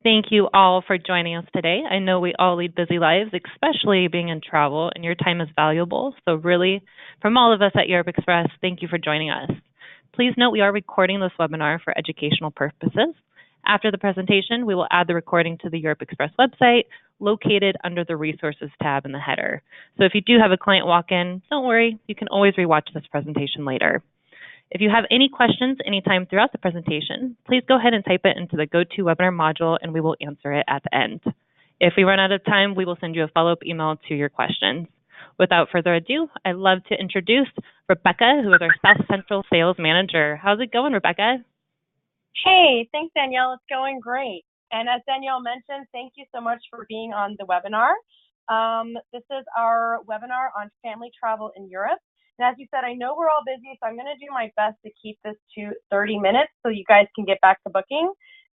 Thank you all for joining us today. I know we all lead busy lives, especially being in travel, and your time is valuable. So, really, from all of us at Europe Express, thank you for joining us. Please note we are recording this webinar for educational purposes. After the presentation, we will add the recording to the Europe Express website, located under the Resources tab in the header. So, if you do have a client walk in, don't worry, you can always rewatch this presentation later. If you have any questions anytime throughout the presentation, please go ahead and type it into the GoToWebinar module and we will answer it at the end. If we run out of time, we will send you a follow-up email to your questions. Without further ado, I'd love to introduce Rebecca, who is our South Central Sales Manager. How's it going, Rebecca? Hey, thanks, Danielle. It's going great. And as Danielle mentioned, thank you so much for being on the webinar. This is our webinar on family travel in Europe. And as you said, I know we're all busy, so I'm going to do my best to keep this to 30 minutes so you guys can get back to booking.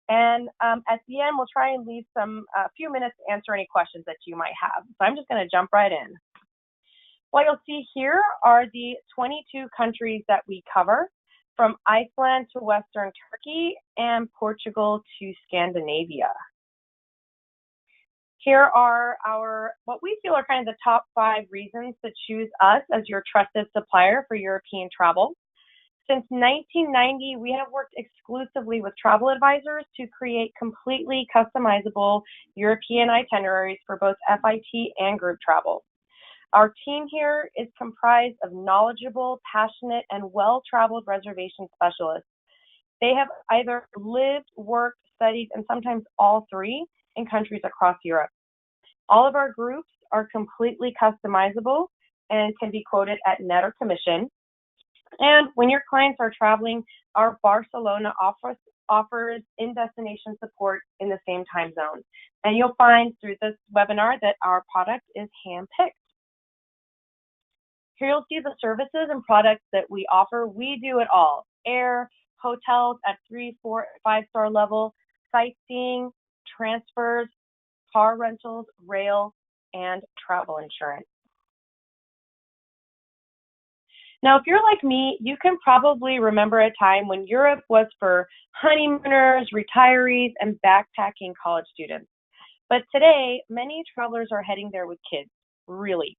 And at the end, we'll try and leave a few minutes to answer any questions that you might have. So I'm just going to jump right in. What you'll see here are the 22 countries that we cover, from Iceland to Western Turkey and Portugal to Scandinavia. Here are what we feel are kind of the top 5 reasons to choose us as your trusted supplier for European travel. Since 1990, we have worked exclusively with travel advisors to create completely customizable European itineraries for both FIT and group travel. Our team here is comprised of knowledgeable, passionate, and well-traveled reservation specialists. They have either lived, worked, studied, and sometimes all 3 in countries across Europe. All of our groups are completely customizable and can be quoted at net or commission. And when your clients are traveling, our Barcelona offers in-destination support in the same time zone. And you'll find through this webinar that our product is hand-picked. Here you'll see the services and products that we offer. We do it all: air, hotels at 3, 4, 5-star level, sightseeing, transfers, car rentals, rail, and travel insurance. Now, if you're like me, you can probably remember a time when Europe was for honeymooners, retirees, and backpacking college students. But today, many travelers are heading there with kids, really.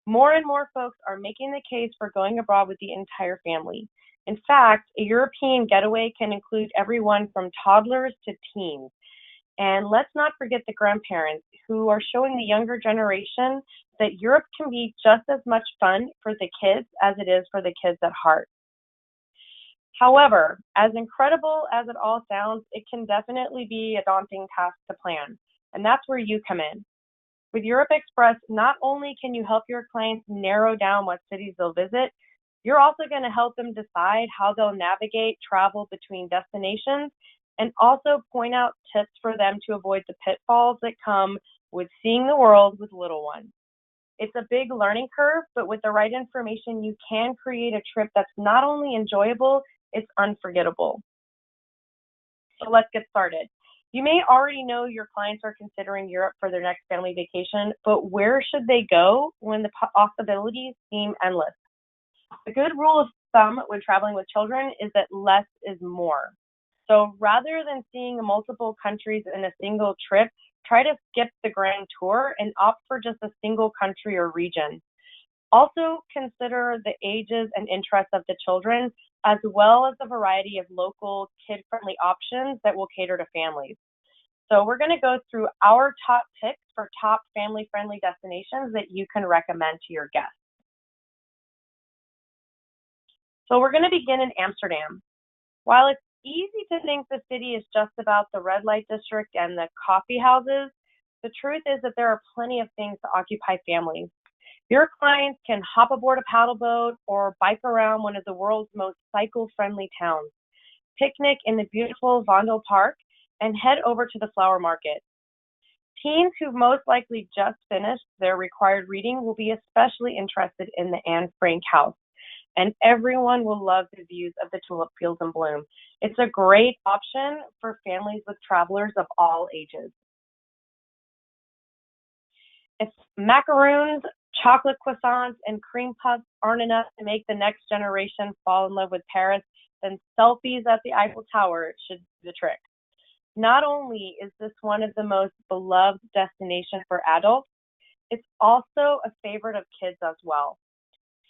More and more folks are making the case for going abroad with the entire family. In fact, a European getaway can include everyone from toddlers to teens. And let's not forget the grandparents who are showing the younger generation that Europe can be just as much fun for the kids as it is for the kids at heart. However, as incredible as it all sounds, it can definitely be a daunting task to plan. And that's where you come in. With Europe Express, not only can you help your clients narrow down what cities they'll visit, you're also going to help them decide how they'll navigate travel between destinations and also point out tips for them to avoid the pitfalls that come with seeing the world with little ones. It's a big learning curve, but with the right information, you can create a trip that's not only enjoyable, it's unforgettable. So let's get started. You may already know your clients are considering Europe for their next family vacation, but where should they go when the possibilities seem endless? A good rule of thumb when traveling with children is that less is more. So rather than seeing multiple countries in a single trip, try to skip the grand tour and opt for just a single country or region. Also consider the ages and interests of the children, as well as the variety of local kid-friendly options that will cater to families. So we're going to go through our top picks for top family-friendly destinations that you can recommend to your guests. So we're going to begin in Amsterdam. While it's easy to think the city is just about the red light district and the coffee houses, the truth is that there are plenty of things to occupy families. Your clients can hop aboard a paddle boat or bike around one of the world's most cycle-friendly towns, picnic in the beautiful Vondel Park, and head over to the flower market. Teens who most likely just finished their required reading will be especially interested in the Anne Frank house, and everyone will love the views of the tulip fields in bloom. It's a great option for families with travelers of all ages. If macaroons, chocolate croissants, and cream puffs aren't enough to make the next generation fall in love with Paris, then selfies at the Eiffel Tower should do the trick. Not only is this one of the most beloved destinations for adults, it's also a favorite of kids as well.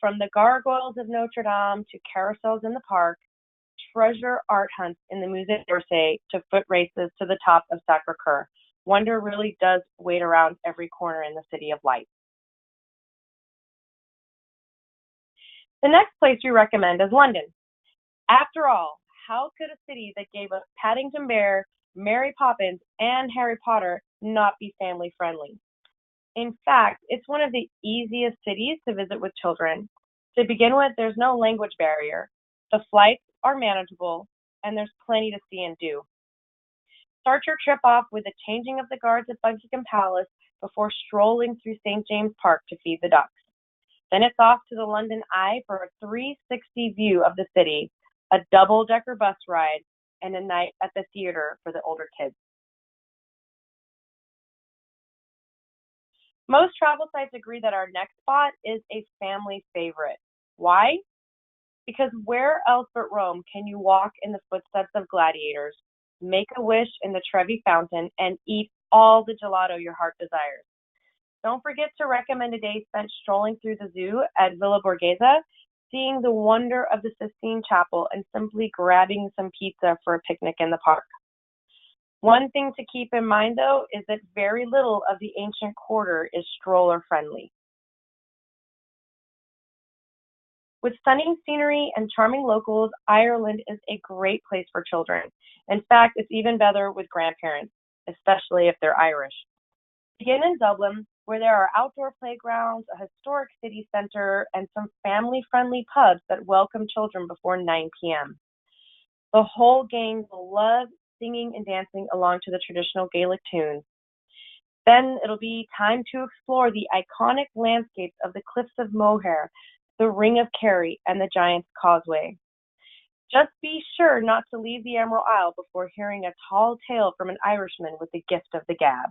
From the gargoyles of Notre Dame to carousels in the park, treasure art hunts in the Musée d'Orsay to foot races to the top of Sacre-Cœur, wonder really does wait around every corner in the City of Lights. The next place we recommend is London. After all, how could a city that gave us Paddington Bear, Mary Poppins, and Harry Potter not be family friendly? In fact, it's one of the easiest cities to visit with children. To begin with, there's no language barrier. The flights are manageable, and there's plenty to see and do. Start your trip off with a changing of the guards at Buckingham Palace before strolling through St. James Park to feed the ducks. Then it's off to the London Eye for a 360 view of the city, a double-decker bus ride, and a night at the theater for the older kids. Most travel sites agree that our next spot is a family favorite. Why? Because where else but Rome can you walk in the footsteps of gladiators, make a wish in the Trevi Fountain, and eat all the gelato your heart desires? Don't forget to recommend a day spent strolling through the zoo at Villa Borghese, seeing the wonder of the Sistine Chapel, and simply grabbing some pizza for a picnic in the park. One thing to keep in mind, though, is that very little of the ancient quarter is stroller friendly. With stunning scenery and charming locals, Ireland is a great place for children. In fact, it's even better with grandparents, especially if they're Irish. Begin in Dublin, where there are outdoor playgrounds, a historic city center, and some family-friendly pubs that welcome children before 9 p.m. The whole gang will love singing and dancing along to the traditional Gaelic tunes. Then it'll be time to explore the iconic landscapes of the Cliffs of Moher, the Ring of Kerry, and the Giant's Causeway. Just be sure not to leave the Emerald Isle before hearing a tall tale from an Irishman with the gift of the gab.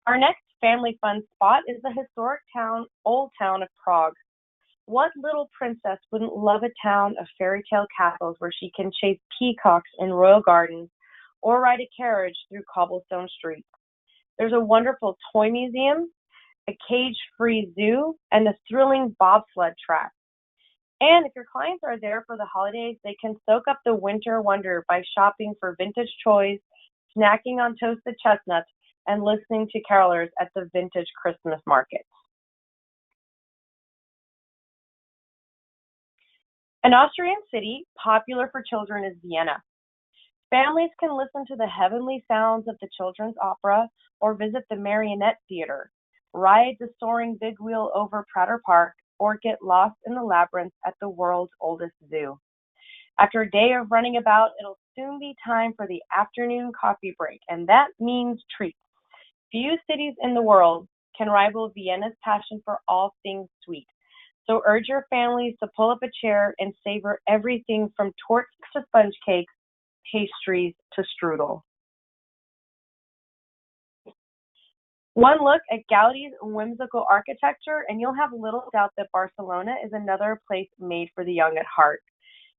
Our next family fun spot is the historic old town of Prague. What little princess wouldn't love a town of fairy tale castles where she can chase peacocks in royal gardens or ride a carriage through cobblestone streets? There's a wonderful toy museum, a cage-free zoo, and a thrilling bobsled track. And if your clients are there for the holidays, they can soak up the winter wonder by shopping for vintage toys, snacking on toasted chestnuts, and listening to carolers at the vintage Christmas markets. An Austrian city popular for children is Vienna. Families can listen to the heavenly sounds of the children's opera or visit the Marionette Theater, ride the soaring big wheel over Prater Park, or get lost in the labyrinth at the world's oldest zoo. After a day of running about, it'll soon be time for the afternoon coffee break, and that means treats. Few cities in the world can rival Vienna's passion for all things sweet. So urge your families to pull up a chair and savor everything from torts to sponge cakes, pastries to strudel. One look at Gaudi's whimsical architecture, and you'll have little doubt that Barcelona is another place made for the young at heart.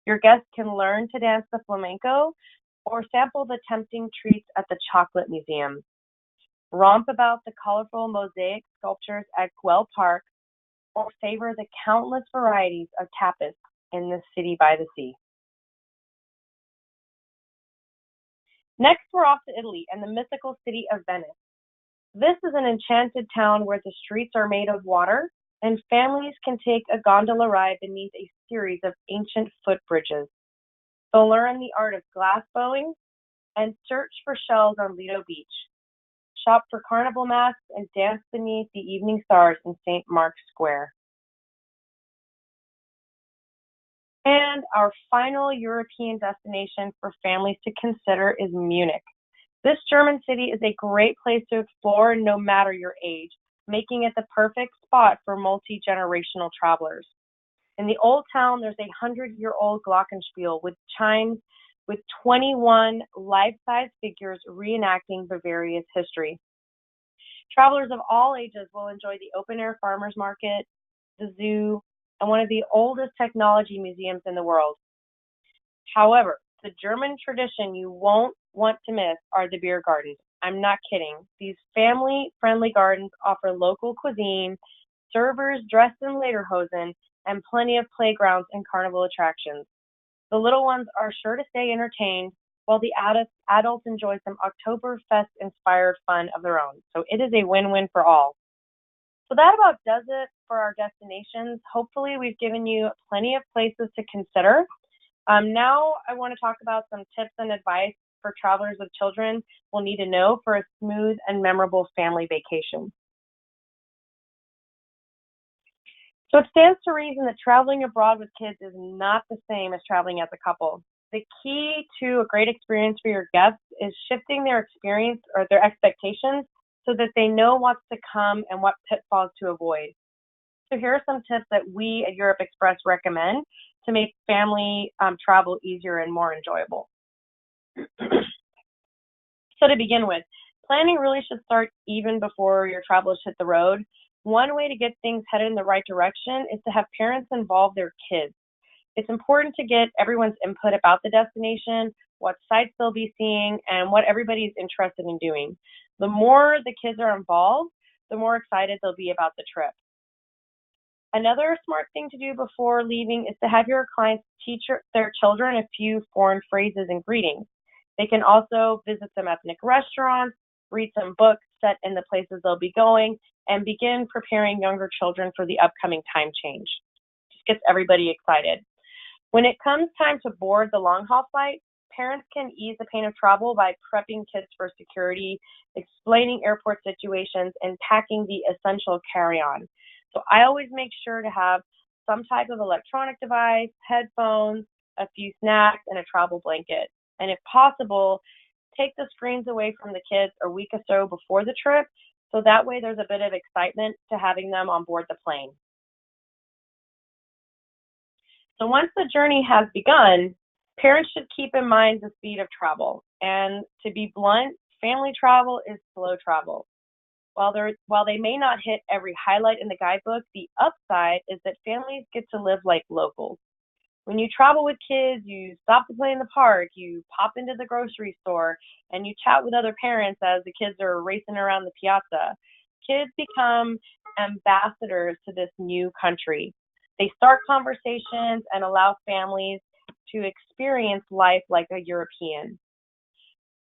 Your guests can learn to dance the flamenco or sample the tempting treats at the Chocolate Museum. Romp about the colorful mosaic sculptures at Güell Park, or savor the countless varieties of tapas in the city by the sea. Next, we're off to Italy and the mythical city of Venice. This is an enchanted town where the streets are made of water, and families can take a gondola ride beneath a series of ancient footbridges. They'll learn the art of glass blowing and search for shells on Lido Beach. Shop for carnival masks and dance beneath the evening stars in St. Mark's Square. And our final European destination for families to consider is Munich. This German city is a great place to explore no matter your age, making it the perfect spot for multi-generational travelers. In the old town, there's a 100-year-old glockenspiel with chimes with 21 life-size figures reenacting Bavaria's history. Travelers of all ages will enjoy the open-air farmers market, the zoo, and one of the oldest technology museums in the world. However, The German tradition you won't want to miss are the beer gardens. I'm not kidding. These family-friendly gardens offer local cuisine, servers dressed in lederhosen, and plenty of playgrounds and carnival attractions. The little ones are sure to stay entertained, while the adults enjoy some Oktoberfest-inspired fun of their own. So it is a win-win for all. So that about does it for our destinations. Hopefully, we've given you plenty of places to consider. Now, I want to talk about some tips and advice for travelers with children will need to know for a smooth and memorable family vacation. So it stands to reason that traveling abroad with kids is not the same as traveling as a couple. The key to a great experience for your guests is shifting their experience or their expectations so that they know what's to come and what pitfalls to avoid. So here are some tips that we at Europe Express recommend to make family travel easier and more enjoyable. So to begin with, planning really should start even before your travelers hit the road. One way to get things headed in the right direction is to have parents involve their kids. It's important to get everyone's input about the destination, what sites they'll be seeing, and what everybody's interested in doing. The more the kids are involved, the more excited they'll be about the trip. Another smart thing to do before leaving is to have your clients teach their children a few foreign phrases and greetings. They can also visit some ethnic restaurants, read some books set in the places they'll be going, and begin preparing younger children for the upcoming time change. Just gets everybody excited. When it comes time to board the long-haul flight, parents can ease the pain of travel by prepping kids for security, explaining airport situations, and packing the essential carry-on. So I always make sure to have some type of electronic device, headphones, a few snacks, and a travel blanket. And if possible, take the screens away from the kids a week or so before the trip, so that way there's a bit of excitement to having them on board the plane. So once the journey has begun, parents should keep in mind the speed of travel. And to be blunt, family travel is slow travel. While they may not hit every highlight in the guidebook, the upside is that families get to live like locals. When you travel with kids, you stop to play in the park, you pop into the grocery store, and you chat with other parents as the kids are racing around the piazza. Kids become ambassadors to this new country. They start conversations and allow families to experience life like a European.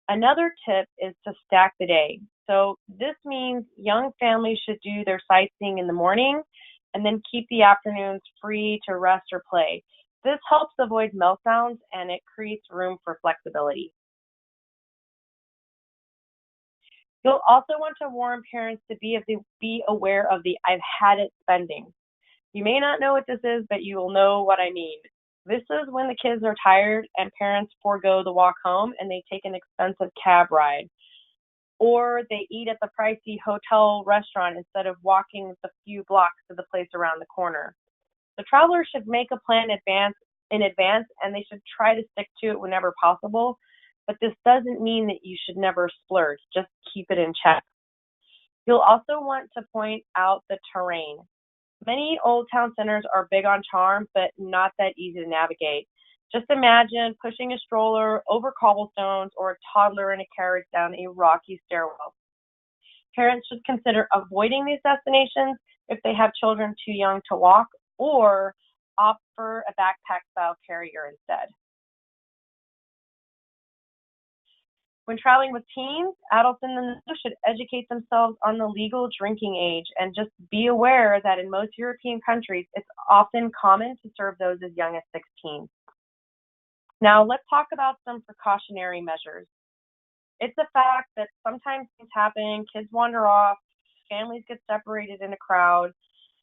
Another tip is to stack the day. So this means young families should do their sightseeing in the morning and then keep the afternoons free to rest or play. This helps avoid meltdowns and it creates room for flexibility. You'll also want to warn parents to be aware of the "I've had it" spending. You may not know what this is, but you will know what I mean. This is when the kids are tired and parents forego the walk home and they take an expensive cab ride. Or they eat at the pricey hotel restaurant instead of walking the few blocks to the place around the corner. The traveler should make a plan in advance and they should try to stick to it whenever possible. But this doesn't mean that you should never splurge. Just keep it in check. You'll also want to point out the terrain. Many old town centers are big on charm, but not that easy to navigate. Just imagine pushing a stroller over cobblestones or a toddler in a carriage down a rocky stairwell. Parents should consider avoiding these destinations if they have children too young to walk or opt for a backpack-style carrier instead. When traveling with teens, adults in the know should educate themselves on the legal drinking age and just be aware that in most European countries, it's often common to serve those as young as 16. Now, let's talk about some precautionary measures. It's a fact that sometimes things happen, kids wander off, families get separated in a crowd,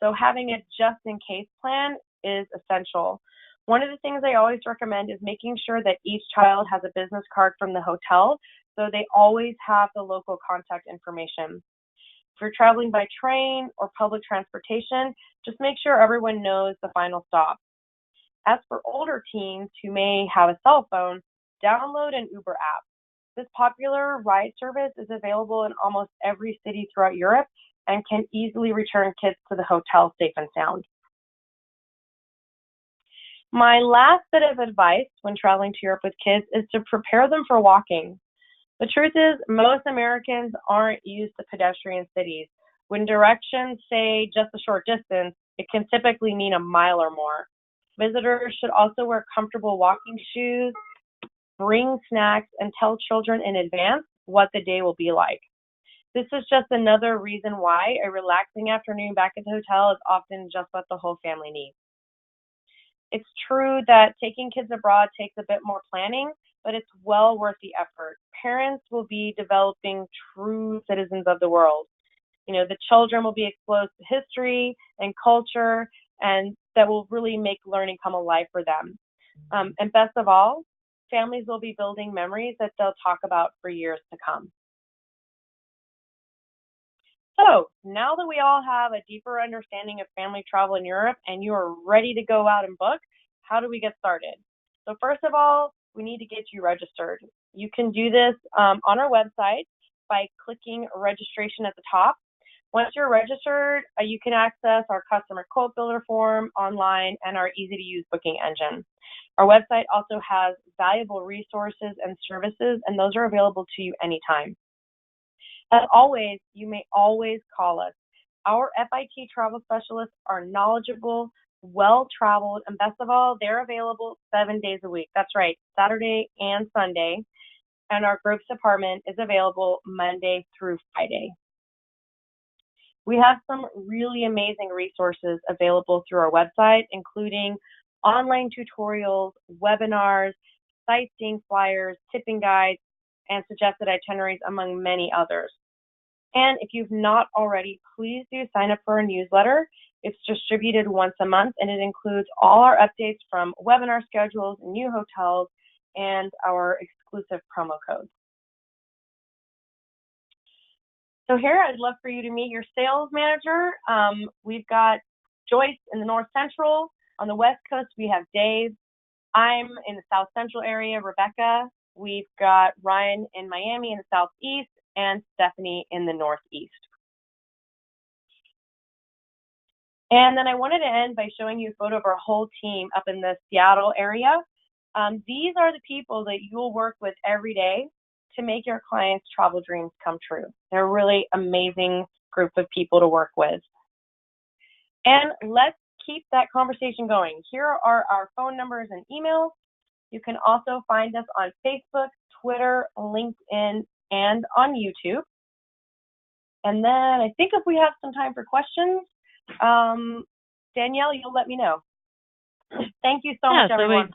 so having a just-in-case plan is essential. One of the things I always recommend is making sure that each child has a business card from the hotel, so they always have the local contact information. If you're traveling by train or public transportation, just make sure everyone knows the final stop. As for older teens who may have a cell phone, download an Uber app. This popular ride service is available in almost every city throughout Europe and can easily return kids to the hotel safe and sound. My last bit of advice when traveling to Europe with kids is to prepare them for walking. The truth is, most Americans aren't used to pedestrian cities. When directions say just a short distance, it can typically mean a mile or more. Visitors should also wear comfortable walking shoes, bring snacks, and tell children in advance what the day will be like. This is just another reason why a relaxing afternoon back at the hotel is often just what the whole family needs. It's true that taking kids abroad takes a bit more planning, but it's well worth the effort. Parents will be developing true citizens of the world. The children will be exposed to history and culture, and that will really make learning come alive for them. And best of all, families will be building memories that they'll talk about for years to come. So now that we all have a deeper understanding of family travel in Europe and you are ready to go out and book, how do we get started? So first of all, we need to get you registered. You can do this on our website by clicking registration at the top. Once you're registered, you can access our customer quote builder form online and our easy-to-use booking engine. Our website also has valuable resources and services, and those are available to you anytime. As always, you may always call us. Our FIT travel specialists are knowledgeable, well-traveled, and best of all, they're available 7 days a week. That's right, Saturday and Sunday. And our groups department is available Monday through Friday. We have some really amazing resources available through our website, including online tutorials, webinars, sightseeing flyers, tipping guides, and suggested itineraries, among many others. And if you've not already, please do sign up for our newsletter. It's distributed once a month, and it includes all our updates from webinar schedules, new hotels, and our exclusive promo codes. So here, I'd love for you to meet your sales manager. We've got Joyce in the North Central. On the West Coast, we have Dave. I'm in the South Central area, Rebecca. We've got Ryan in Miami in the Southeast, and Stephanie in the Northeast. And then I wanted to end by showing you a photo of our whole team up in the Seattle area. These are the people that you'll work with every day to make your clients' travel dreams come true. They're a really amazing group of people to work with. And let's keep that conversation going. Here are our phone numbers and emails. You can also find us on Facebook, Twitter, LinkedIn, and on YouTube. And then I think if we have some time for questions, Danielle, you'll let me know. Thank you so much, everyone.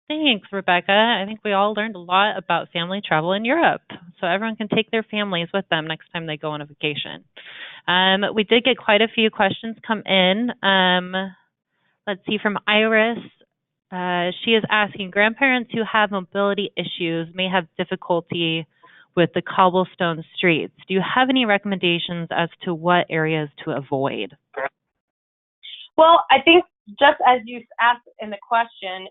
Thanks, Rebecca. I think we all learned a lot about family travel in Europe, so everyone can take their families with them next time they go on a vacation. We did get quite a few questions come in. Let's see, from Iris. She is asking, grandparents who have mobility issues may have difficulty with the cobblestone streets. Do you have any recommendations as to what areas to avoid? Well, I think just as you asked in the question,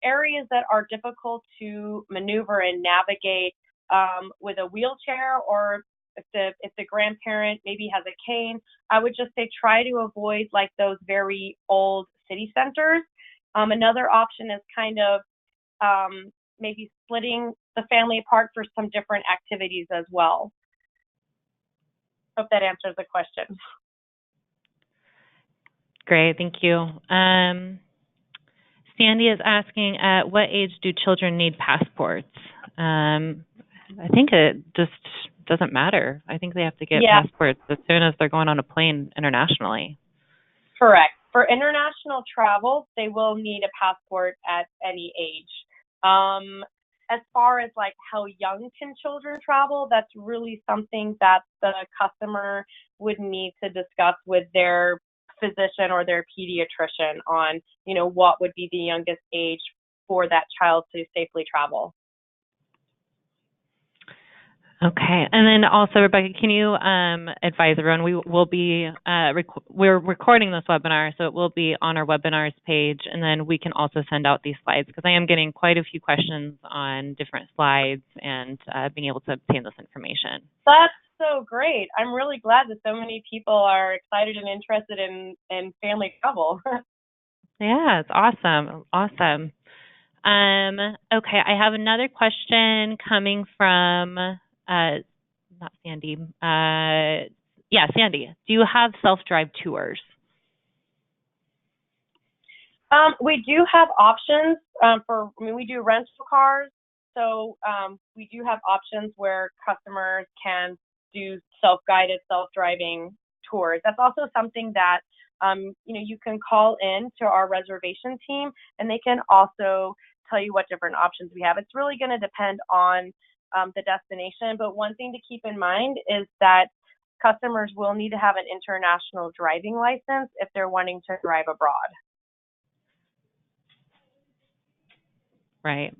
areas that are difficult to maneuver and navigate with a wheelchair, or if the grandparent maybe has a cane, I would just say try to avoid like those very old city centers. Another option is kind of maybe splitting the family apart for some different activities as well. Hope that answers the question. Great, thank you. Sandy is asking, at what age do children need passports? I think it just doesn't matter. I think they have to get passports as soon as they're going on a plane internationally. Correct. For international travel, they will need a passport at any age. As far as like how young can children travel, that's really something that the customer would need to discuss with their physician or their pediatrician on, what would be the youngest age for that child to safely travel. Okay, and then also, Rebecca, can you advise everyone? We will be we're recording this webinar, so it will be on our webinars page, and then we can also send out these slides because I am getting quite a few questions on different slides and being able to obtain this information. That's so great! I'm really glad that so many people are excited and interested in family travel. Yeah, it's awesome. Awesome. Okay, I have another question coming from not Sandy. Yeah, Sandy. Do you have self-drive tours? We do have options we do rental cars. So we do have options where customers can do self-guided, self-driving tours. That's also something that, you can call in to our reservation team and they can also tell you what different options we have. It's really going to depend on the destination. But one thing to keep in mind is that customers will need to have an international driving license if they're wanting to drive abroad. Right.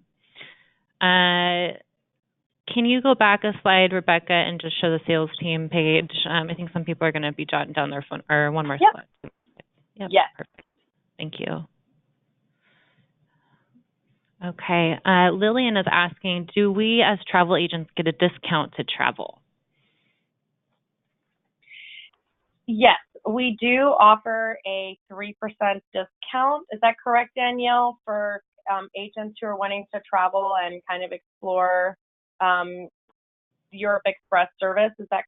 Can you go back a slide, Rebecca, and just show the sales team page? I think some people are going to be jotting down their phone, or one more Yep. slide. Yep. Yes. Perfect. Thank you. Okay. Lillian is asking, do we as travel agents get a discount to travel? Yes, we do offer a 3% discount. Is that correct, Danielle, for agents who are wanting to travel and kind of explore Europe Express service? Is that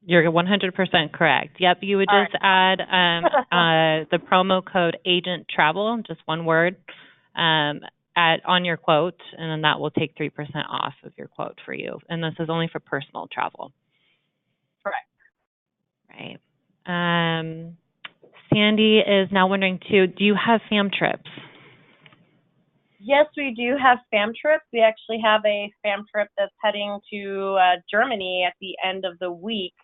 You're 100% correct. Yep, you would just add the promo code agent travel, just one word, on your quote, and then that will take 3% off of your quote for you. And this is only for personal travel. Correct. Right. Sandy is now wondering too, do you have fam trips? Yes, we do have fam trips. We actually have a fam trip that's heading to Germany at the end of the week.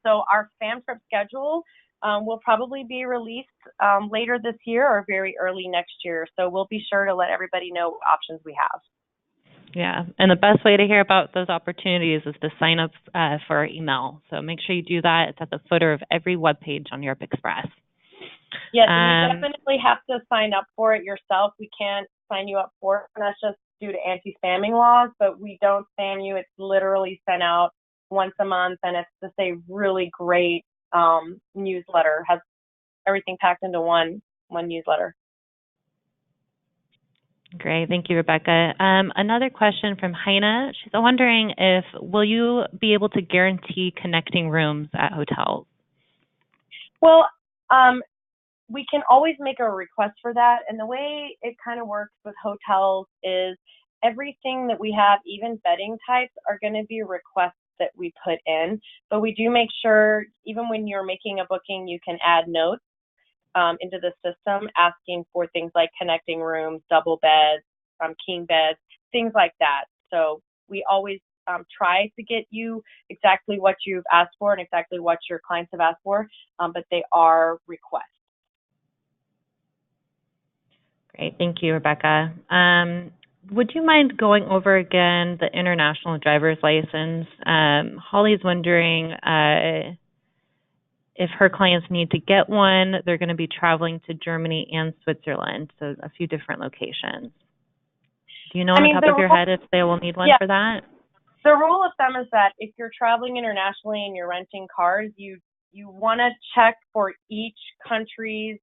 So our fam trip schedule will probably be released later this year or very early next year. So we'll be sure to let everybody know what options we have. Yeah, and the best way to hear about those opportunities is to sign up for our email. So make sure you do that. It's at the footer of every web page on Europe Express. Yes, and you definitely have to sign up for it yourself. We can't sign you up for it, and that's just due to anti-spamming laws, but we don't spam you. It's literally sent out once a month, and it's just a really great newsletter. Has everything packed into one newsletter. Great. Thank you, Rebecca. Another question from Heina. She's wondering will you be able to guarantee connecting rooms at hotels? Well, we can always make a request for that. And the way it kind of works with hotels is everything that we have, even bedding types, are going to be requests that we put in. But we do make sure, even when you're making a booking, you can add notes into the system asking for things like connecting rooms, double beds, king beds, things like that. So we always try to get you exactly what you've asked for and exactly what your clients have asked for, but they are requests. Great. Thank you, Rebecca. Would you mind going over again the international driver's license? Holly's wondering if her clients need to get one. They're going to be traveling to Germany and Switzerland, so a few different locations. Do you know on the top of your head if they will need one for that? The rule of thumb is that if you're traveling internationally and you're renting cars, you want to check for each country's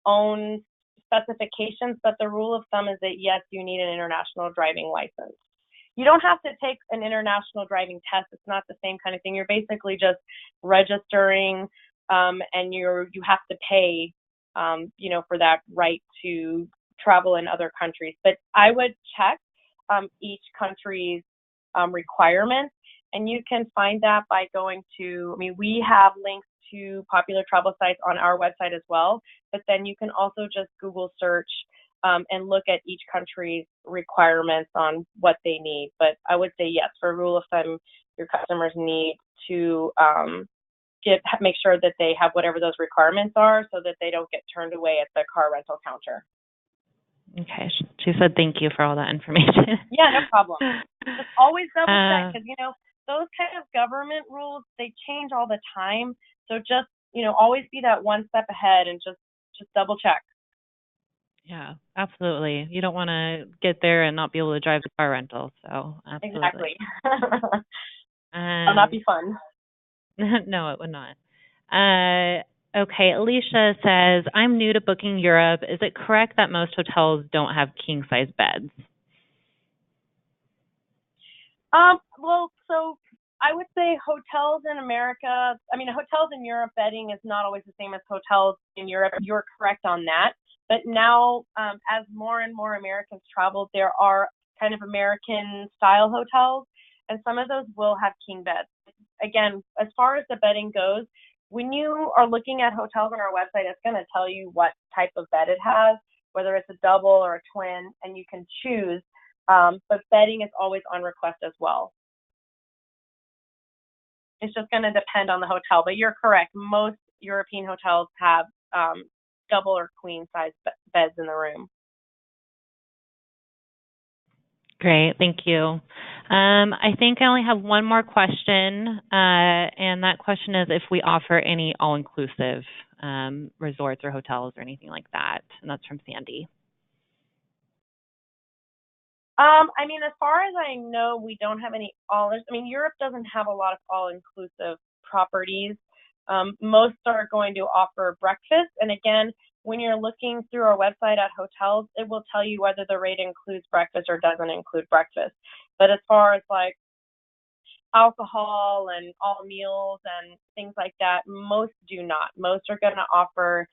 own specifications, but the rule of thumb is that yes, you need an international driving license. You don't have to take an international driving test. It's not the same kind of thing. You're basically just registering, and you have to pay, for that right to travel in other countries. But I would check each country's requirements, and you can find that by going to. We have links to popular travel sites on our website as well, but then you can also just Google search and look at each country's requirements on what they need. But I would say yes, for a rule of thumb, your customers need to make sure that they have whatever those requirements are so that they don't get turned away at the car rental counter. Okay. She said thank you for all that information. Yeah, no problem. Just always double check because, those kind of government rules, they change all the time. So just, always be that one step ahead and just double check. Yeah, absolutely. You don't want to get there and not be able to drive the car rental. So absolutely. Exactly. It'll not be fun. No, it would not. Okay, Alicia says, I'm new to booking Europe. Is it correct that most hotels don't have king size beds? Well, so I would say hotels in America, I mean, hotels in Europe bedding is not always the same as hotels in Europe. You're correct on that. But now, as more and more Americans travel, there are kind of American style hotels, and some of those will have king beds. Again, as far as the bedding goes, when you are looking at hotels on our website, it's going to tell you what type of bed it has, whether it's a double or a twin, and you can choose. But bedding is always on request as well. It's just going to depend on the hotel, but you're correct. Most European hotels have double or queen size beds in the room. Great, thank you. I think I only have one more question, and that question is if we offer any all-inclusive resorts or hotels or anything like that, and that's from Sandy. I mean, as far as I know, we don't have any I mean, Europe doesn't have a lot of all-inclusive properties. Most are going to offer breakfast. And again, when you're looking through our website at hotels, it will tell you whether the rate includes breakfast or doesn't include breakfast. But as far as like alcohol and all meals and things like that, most do not. Most are going to offer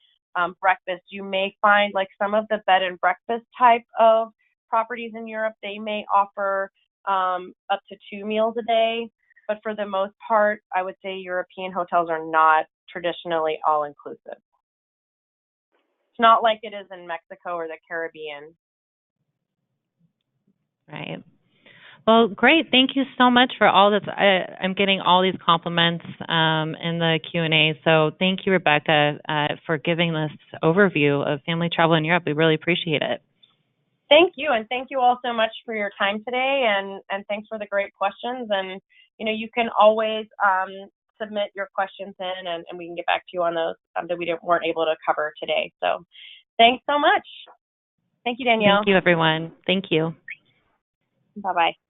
breakfast. You may find like some of the bed and breakfast type of properties in Europe, they may offer up to 2 meals a day. But for the most part, I would say European hotels are not traditionally all inclusive. It's not like it is in Mexico or the Caribbean. Right. Well, great. Thank you so much for all this. I'm getting all these compliments in the Q&A. So thank you, Rebecca, for giving this overview of family travel in Europe. We really appreciate it. Thank you, and thank you all so much for your time today, and thanks for the great questions. And you can always submit your questions in, and we can get back to you on those that we weren't able to cover today. So, thanks so much. Thank you, Danielle. Thank you, everyone. Thank you. Bye bye.